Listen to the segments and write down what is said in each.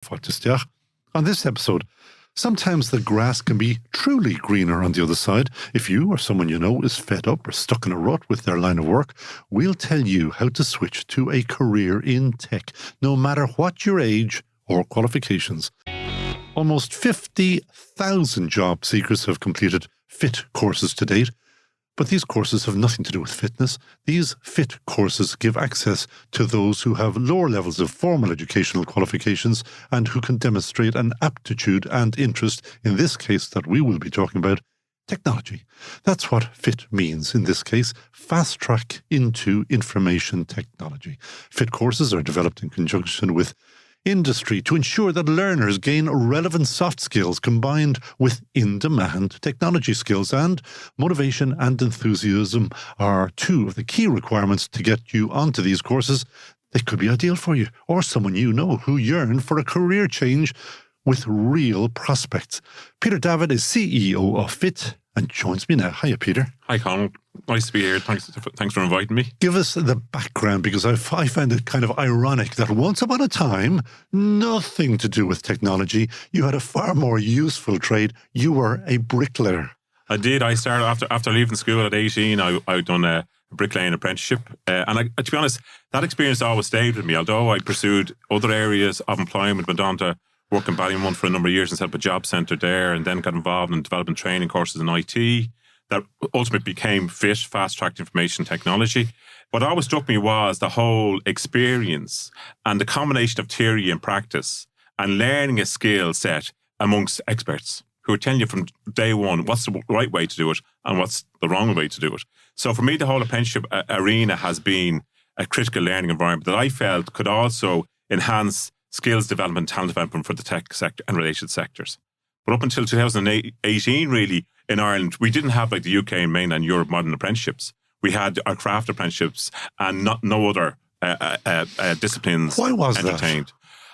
fáilte. On this episode, sometimes the grass can be truly greener on the other side. If you or someone you know is fed up or stuck in a rut with their line of work, we'll tell you how to switch to a career in tech, no matter what your age or qualifications. Almost 50,000 job seekers have completed FIT courses to date. But these courses have nothing to do with fitness. These FIT courses give access to those who have lower levels of formal educational qualifications and who can demonstrate an aptitude and interest, in this case that we will be talking about, technology. That's what FIT means in this case, fast track into information technology. FIT courses are developed in conjunction with industry to ensure that learners gain relevant soft skills combined with in-demand technology skills, and motivation and enthusiasm are two of the key requirements to get you onto these courses. They could be ideal for you or someone you know who yearn for a career change with real prospects. Peter Davitt is CEO of FIT and joins me now. Hiya, Peter. Hi, Conall. Nice to be here. Thanks for inviting me. Give us the background, because I find it kind of ironic that once upon a time, nothing to do with technology, you had a far more useful trade. You were a bricklayer. I did. I started after leaving school at 18. I'd done a bricklaying apprenticeship. To be honest, that experience always stayed with me. Although I pursued other areas of employment, went on to work in Ballymun for a number of years and set up a job centre there, and then got involved in developing training courses in IT that ultimately became FIT, fast-tracked information technology. What always struck me was the whole experience and the combination of theory and practice and learning a skill set amongst experts who are telling you from day one what's the right way to do it and what's the wrong way to do it. So for me, the whole apprenticeship arena has been a critical learning environment that I felt could also enhance skills development, talent development for the tech sector and related sectors. But up until 2018, really, in Ireland, we didn't have like the UK and mainland Europe modern apprenticeships. We had our craft apprenticeships and no other disciplines. Why was entertained.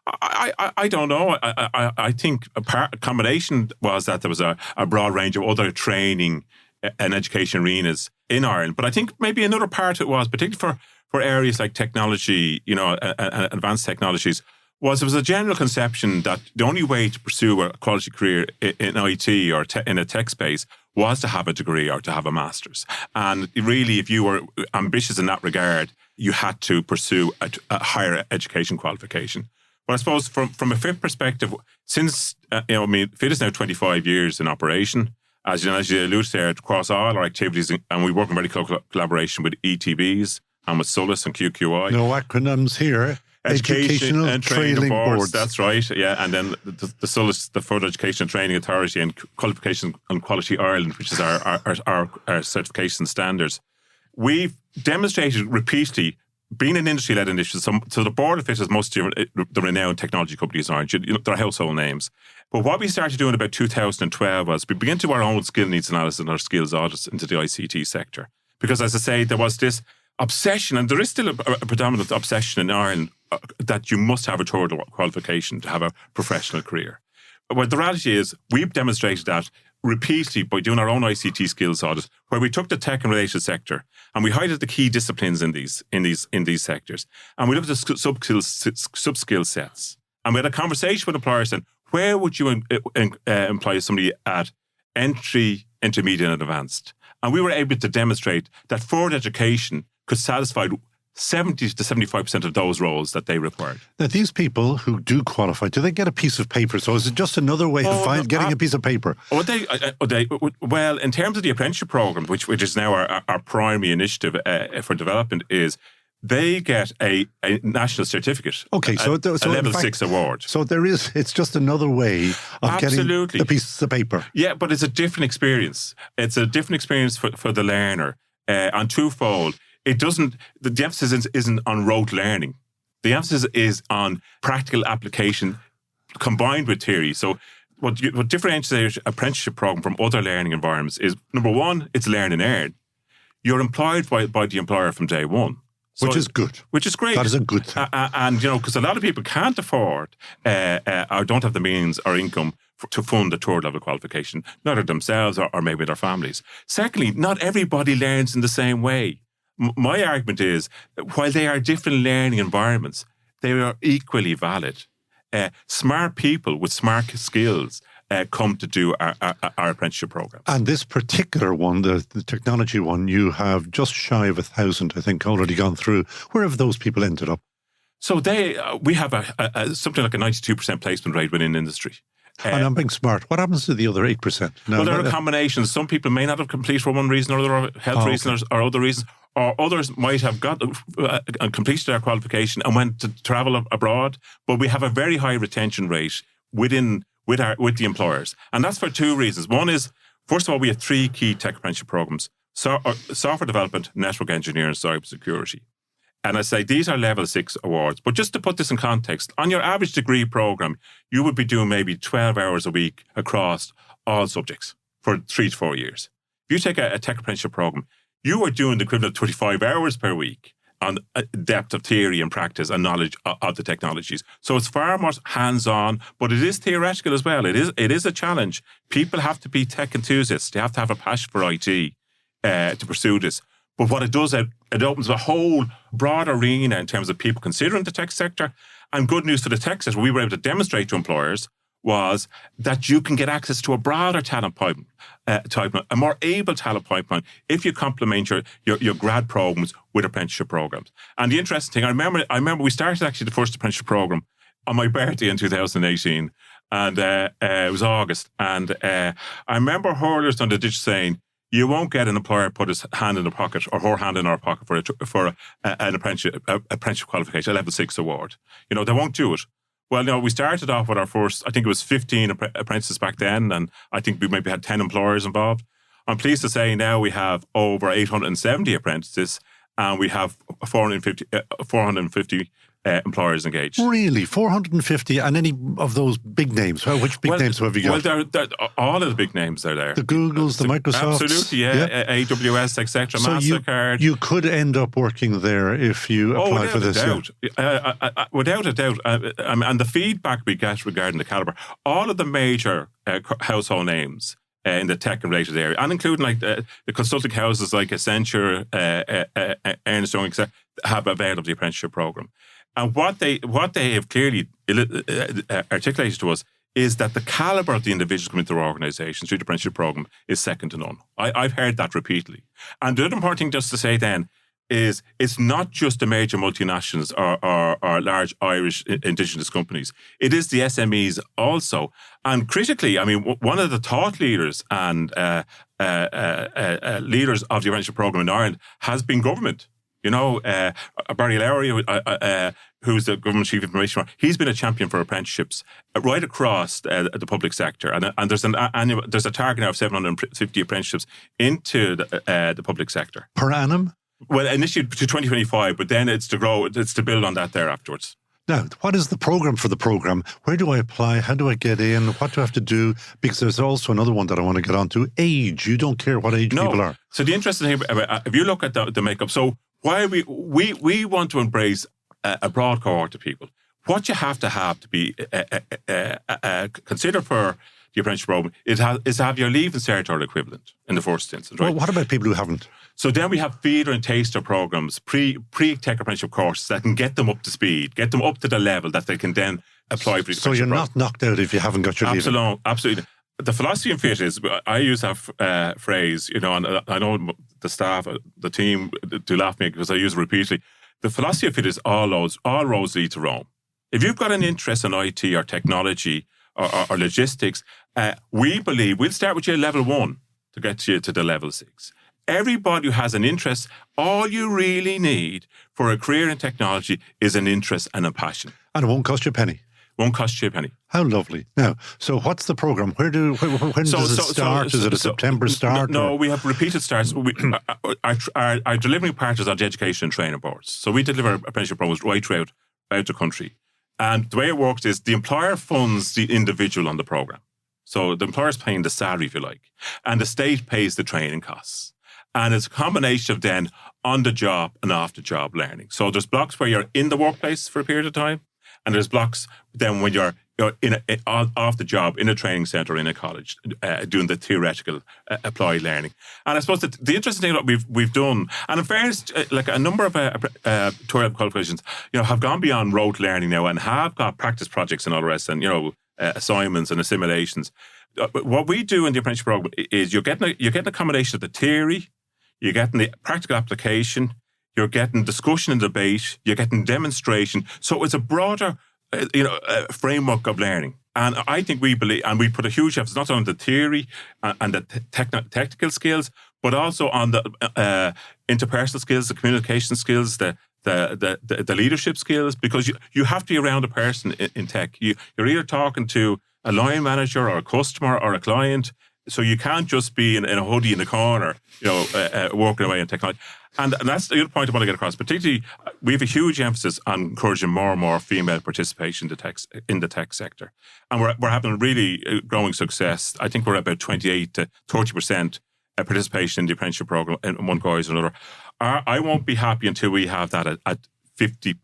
I don't know. I think a combination was that there was a broad range of other training and education arenas in Ireland. But I think maybe another part of it was, particularly for areas like technology, advanced technologies, was there was a general conception that the only way to pursue a quality career in IT or in a tech space was to have a degree or to have a master's. And really, if you were ambitious in that regard, you had to pursue a higher education qualification. But I suppose from a FIT perspective, since, FIT is now 25 years in operation, as you alluded there, across all our activities, and we work in very close collaboration with ETBs and with SOLAS and QQI. No acronyms here. Educational and training boards. That's right, yeah. And then the SOLAS, the Further Education and Training Authority, and Qualification and Quality Ireland, which is our certification standards. We've demonstrated repeatedly, being an industry-led initiative, so the board of FIT is most of the renowned technology companies in Ireland. They're household names. But what we started doing about 2012 was we began to do our own skill needs analysis and our skills audits into the ICT sector. Because, as I say, there was this obsession, and there is still a predominant obsession in Ireland that you must have a third qualification to have a professional career. But the reality is, we've demonstrated that repeatedly by doing our own ICT skills audit, where we took the tech and related sector and we highlighted the key disciplines in these sectors, and we looked at sub skill sets, and we had a conversation with employers saying, where would you employ somebody at entry, intermediate, and advanced? And we were able to demonstrate that further education could satisfy 70 to 75% of those roles that they required. Now, these people who do qualify, do they get a piece of paper? So is it just another way of getting a piece of paper? Well, in terms of the apprenticeship program, which is now our primary initiative for development, is they get a national certificate. Okay, so a level 6 award. So it's just another way of getting the pieces of paper. Yeah, but it's a different experience. It's a different experience for the learner on twofold. The emphasis isn't on rote learning. The emphasis is on practical application combined with theory. So what differentiates an apprenticeship program from other learning environments is, number one, it's learn and earn. You're employed by the employer from day one. So, which is good. Which is great. That is a good thing. And because a lot of people can't afford or don't have the means or income to fund a third level qualification, neither themselves or maybe their families. Secondly, not everybody learns in the same way. My argument is, while they are different learning environments, they are equally valid. smart people with smart skills come to do our apprenticeship program. And this particular one, the technology one, you have just shy of 1,000, I think, already gone through. Where have those people ended up? So we have something like a 92% placement rate within industry. And I'm being smart. What happens to the other 8%? Well, there are combinations. Some people may not have completed for one reason or other, health reasons or other reasons, or others might have got completed their qualification and went to travel abroad. But we have a very high retention rate with the employers, and that's for two reasons. One is, first of all, we have three key tech apprenticeship programs: software development, network engineering, cyber security. And I say these are level 6 awards. But just to put this in context, on your average degree program, you would be doing maybe 12 hours a week across all subjects for 3 to 4 years. If you take a tech apprenticeship program, you are doing the equivalent of 25 hours per week on depth of theory and practice and knowledge of the technologies. So it's far more hands-on, but it is theoretical as well. It is a challenge. People have to be tech enthusiasts. They have to have a passion for IT to pursue this. But what it does, it opens a whole broad arena in terms of people considering the tech sector. And good news for the tech sector, we were able to demonstrate to employers was that you can get access to a broader talent pipeline, a more able talent pipeline, if you complement your grad programs with apprenticeship programs. And the interesting thing, I remember we started actually the first apprenticeship program on my birthday in 2018, and it was August. And I remember hurlers on the ditch saying, you won't get an employer put his hand in the pocket or her hand in our pocket for an apprenticeship qualification, a level 6 award. They won't do it. Well, we started off with our first, I think it was 15 apprentices back then, and I think we maybe had 10 employers involved. I'm pleased to say now we have over 870 apprentices, and we have 450 employers engaged. Really? 450? And any of those big names? Which big names have you got? Well, they're all of the big names are there. The Googles, the Microsofts? Absolutely, yeah. AWS, etc., So MasterCard. you could end up working there if you apply for this. Without a doubt. And the feedback we get regarding the calibre, all of the major household names in the tech and related area, and including like the consulting houses like Accenture, Ernst & Young, etc., have availed of the apprenticeship program. And what they have clearly articulated to us is that the calibre of the individuals coming to their organisation through the apprenticeship program is second to none. I've heard that repeatedly. And the other important thing just to say then is it's not just the major multinationals or large Irish indigenous companies. It is the SMEs also. And critically, I mean, one of the thought leaders and leaders of the apprenticeship program in Ireland has been government. Barry Lowry, who's the government chief information officer, he's been a champion for apprenticeships right across the public sector. And there's a target now of 750 apprenticeships into the public sector. Per annum? Well, initially to 2025, but then it's to grow, it's to build on that there afterwards. Now, what is the program for the program? Where do I apply? How do I get in? What do I have to do? Because there's also another one that I want to get onto. Age. You don't care what age people are. So the interesting thing, if you look at the makeup, so why we want to embrace a broad cohort of people. What you have to be considered for the apprenticeship program is to have your leave and cert equivalent in the first instance, right? Well, what about people who haven't? So then we have feeder and taster programs, pre-tech apprenticeship courses that can get them up to speed, get them up to the level that they can then apply for the So you're not knocked out if you haven't got your leave. Absolutely. The philosophy in fit is, I use that phrase, and I know the staff, the team do laugh at me because I use it repeatedly. The philosophy of fit is all roads lead to Rome. If you've got an interest in IT or technology or logistics, we believe we'll start with you at level 1 to get you to the level 6. Everybody who has an interest, all you really need for a career in technology is an interest and a passion. And it won't cost you a penny. Won't cost you a penny. How lovely. Now, so what's the program? When does it start? Is it a September start? No, we have repeated starts. Our delivering partners are the education and training boards. So we deliver apprenticeship programs right throughout the country. And the way it works is the employer funds the individual on the program. So the employer's paying the salary, if you like, and the state pays the training costs. And it's a combination of then on-the-job and off-the-job learning. So there's blocks where you're in the workplace for a period of time, and there's blocks then when you're off the job in a training centre in a college, doing the theoretical applied learning. And I suppose that the interesting thing that we've done, and in fairness, like a number of tutorial qualifications, have gone beyond rote learning now and have got practice projects and all the rest, and assignments and assimilations. What we do in the apprenticeship program is you're getting a combination of the theory, you're getting the practical application, you're getting discussion and debate, you're getting demonstration. So it's a broader framework of learning. And I think we believe, and we put a huge emphasis not on the theory and the technical skills, but also on the interpersonal skills, the communication skills, the leadership skills, because you have to be around a person in tech. You're either talking to a line manager or a customer or a client, so you can't just be in a hoodie in the corner, working away in technology. And that's the other point I want to get across. Particularly, we have a huge emphasis on encouraging more and more female participation in the tech sector, and we're having really growing success. I think we're about 28 to 30% participation in the apprenticeship program in one course or another. I won't be happy until we have that at 50-50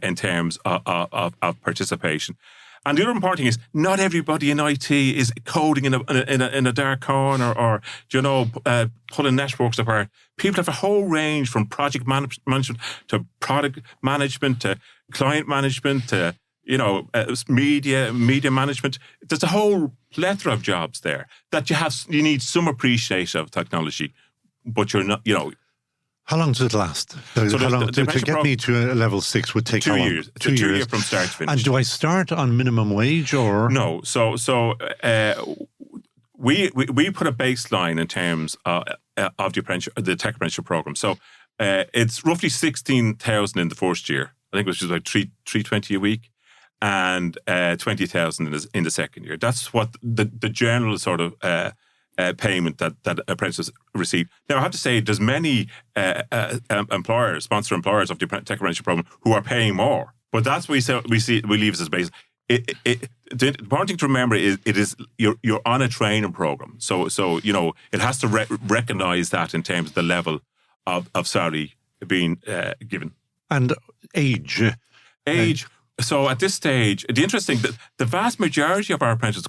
in terms of participation. And the other important thing is not everybody in IT is coding in a dark corner or pulling networks apart. People have a whole range from project management to product management to client management to media management. There's a whole plethora of jobs there that you need some appreciation of technology, but you're not. How long does it last? To get me to a level 6 would take 2 years. 2 years from start to finish. And do I start on minimum wage or no? So we put a baseline in terms of the tech apprenticeship program. So it's roughly 16,000 in the first year. I think it was just about 320 a week, and 20,000 in the second year. That's what the general sort of payment that apprentices receive. Now, I have to say, there's many sponsor employers of the tech apprenticeship program who are paying more. But that's what we leave as base. The important thing to remember is you're on a training program, so it has to recognise that in terms of the level of salary being given. And age. So at this stage, the interesting, the vast majority of our apprentices,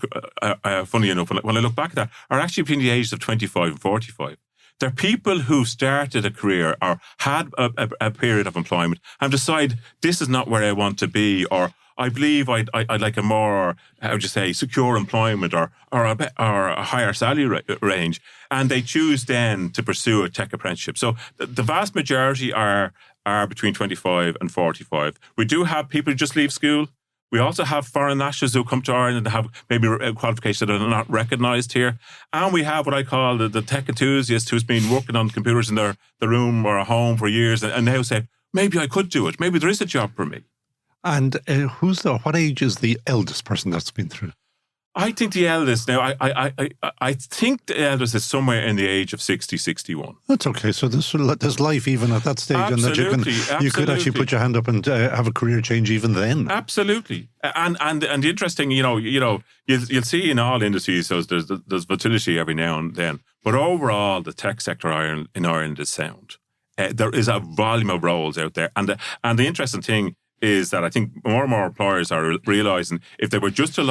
funny enough, when I look back at that, are actually between the ages of 25 and 45. They're people who started a career or had a period of employment and decide this is not where I want to be, or I believe I'd like a more, secure employment or a higher salary range, and they choose then to pursue a tech apprenticeship. So the vast majority are between 25 and 45. We do have people who just leave school. We also have foreign nationals who come to Ireland and have maybe qualifications that are not recognised here. And we have what I call the tech enthusiast who's been working on computers in their room or a home for years and now say, maybe I could do it. Maybe there is a job for me. And what age is the eldest person that's been through? I think the eldest now. I think the eldest is somewhere in the age of 60, 61. That's okay. So there's life even at that stage, Absolutely, and that you could actually put your hand up and have a career change even then. Absolutely. And the interesting, you'll see in all industries, so there's volatility every now and then. But overall, the tech sector in Ireland is sound. There is a volume of roles out there, and the interesting thing is that I think more and more employers are realising if they were just to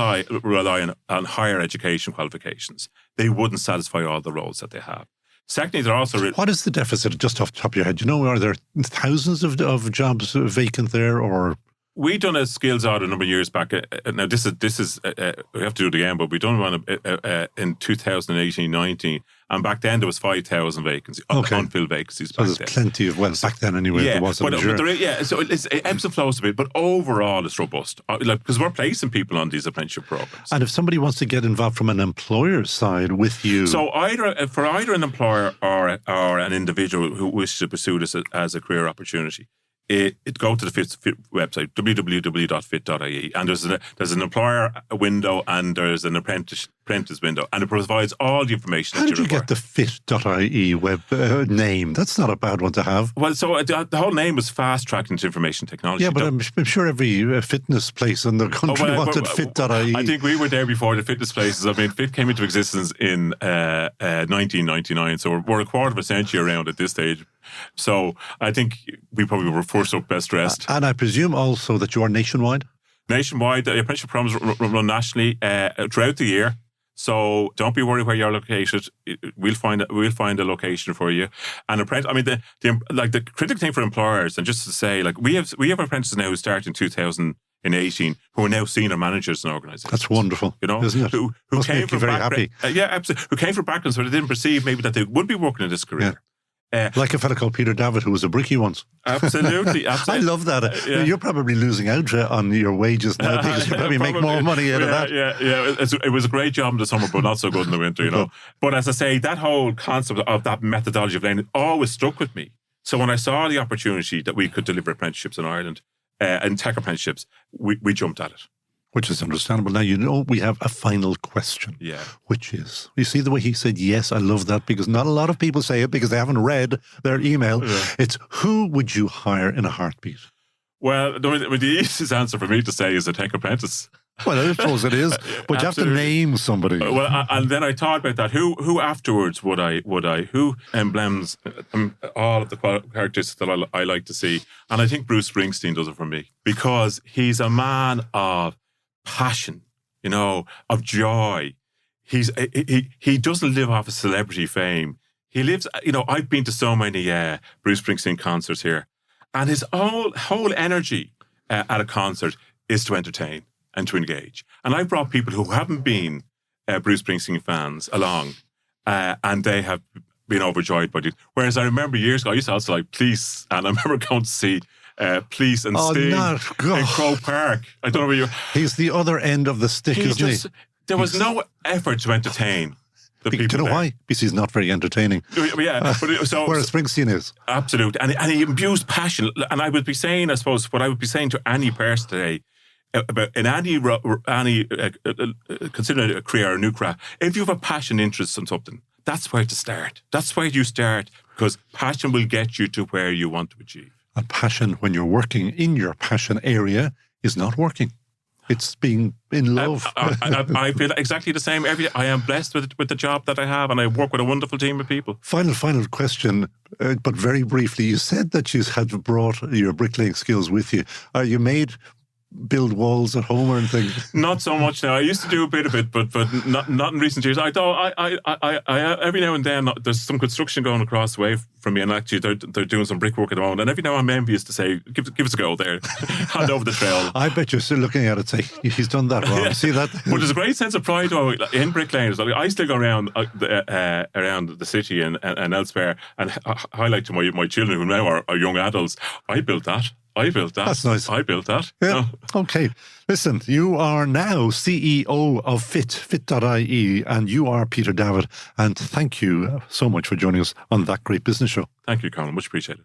rely on higher education qualifications, they wouldn't satisfy all the roles that they have. Secondly, they're also... What is the deficit, just off the top of your head? Are there thousands of jobs vacant there, or... We done a skills audit a number of years back. Now, this is we have to do it again, but we done one in 2018-19, and back then there was 5,000 vacancies, unfilled vacancies. So there's plenty of, back then anyway, there wasn't. So it ebbs and flows a bit, but overall it's robust. Because we're placing people on these apprenticeship programs. And if somebody wants to get involved from an employer's side with you... So either an employer or an individual who wishes to pursue this as a career opportunity, it go to the FIT website, www.fit.ie, and there's an employer window and there's an apprentice window, and it provides all the information. How did you get the fit.ie web name? That's not a bad one to have. Well, so the whole name was Fast Track into Information Technology. Yeah, but I'm sure every fitness place in the country wanted fit.ie. I think we were there before the fitness places. I mean, Fit came into existence in 1999, so we're a quarter of a century around at this stage. So I think we probably were first up, best dressed. And I presume also that you are nationwide? Nationwide, the apprenticeship programs run nationally throughout the year. So don't be worried where you're located. We'll find a location for you. And the critical thing for employers, and just to say, like we have apprentices now who start in 2018 who are now senior managers in organisations. That's wonderful, you know, isn't it? Who Must came make you from very happy. Yeah, absolutely. Who came from backgrounds where they didn't perceive maybe that they would be working in this career. Yeah. Like a fellow called Peter Davitt, who was a brickie once. Absolutely. I love that. You're probably losing out on your wages now because you probably make more money out of that. Yeah. It was a great job in the summer, but not so good in the winter, you know. But as I say, that whole concept of that methodology of learning always stuck with me. So when I saw the opportunity that we could deliver apprenticeships in Ireland, and tech apprenticeships, we jumped at it. Which is understandable. Now, you know, we have a final question. Yeah. Which is, you see the way he said, yes, I love that, because not a lot of people say it because they haven't read their email. Yeah. It's, who would you hire in a heartbeat? Well, the easiest answer for me to say is a tech apprentice. Well, I suppose it is, but you have to name somebody. Well, and then I thought about that. Who afterwards would I? Who emblems all of the characteristics that I like to see? And I think Bruce Springsteen does it for me, because he's a man of passion, you know, of joy. He doesn't live off of celebrity fame. He lives, you know, I've been to so many Bruce Springsteen concerts here, and his whole energy at a concert is to entertain and to engage. And I've brought people who haven't been Bruce Springsteen fans along, and they have been overjoyed by it. Whereas I remember years ago, I used to also like Police, and I remember going to see Police and Sting in Croke Park. I don't know where you. He's the other end of the stick, isn't he? There was no effort to entertain the people. Do you know why? Because he's not very entertaining. Yeah, whereas Springsteen is. Absolutely, and he imbues passion. And I would be saying, I suppose, what I would be saying to any person today about in any consider a career or a new craft, if you have a passion, interest in something, that's where to start. That's where you start, because passion will get you to where you want to achieve. And passion, when you're working in your passion area, is not working. It's being in love. I feel exactly the same every day. I am blessed with the job that I have, and I work with a wonderful team of people. Final question, but very briefly. You said that you had brought your bricklaying skills with you. Are you build walls at home or anything? Not so much now. I used to do a bit of it, but not in recent years. I every now and then there's some construction going across the way from me, and actually they're doing some brickwork at the moment. And every now I'm envious to say, give us a go there, hand over the trail. I bet you're still looking at it, say he's done that wrong. See that? But there's a great sense of pride in bricklaying. I still go around the city and elsewhere and highlight to my children who now are young adults. I built that. That's nice. I built that. Yeah. Okay. Listen, you are now CEO of fit.ie, and you are Peter Davitt. And thank you so much for joining us on That Great Business Show. Thank you, Conall. Much appreciated.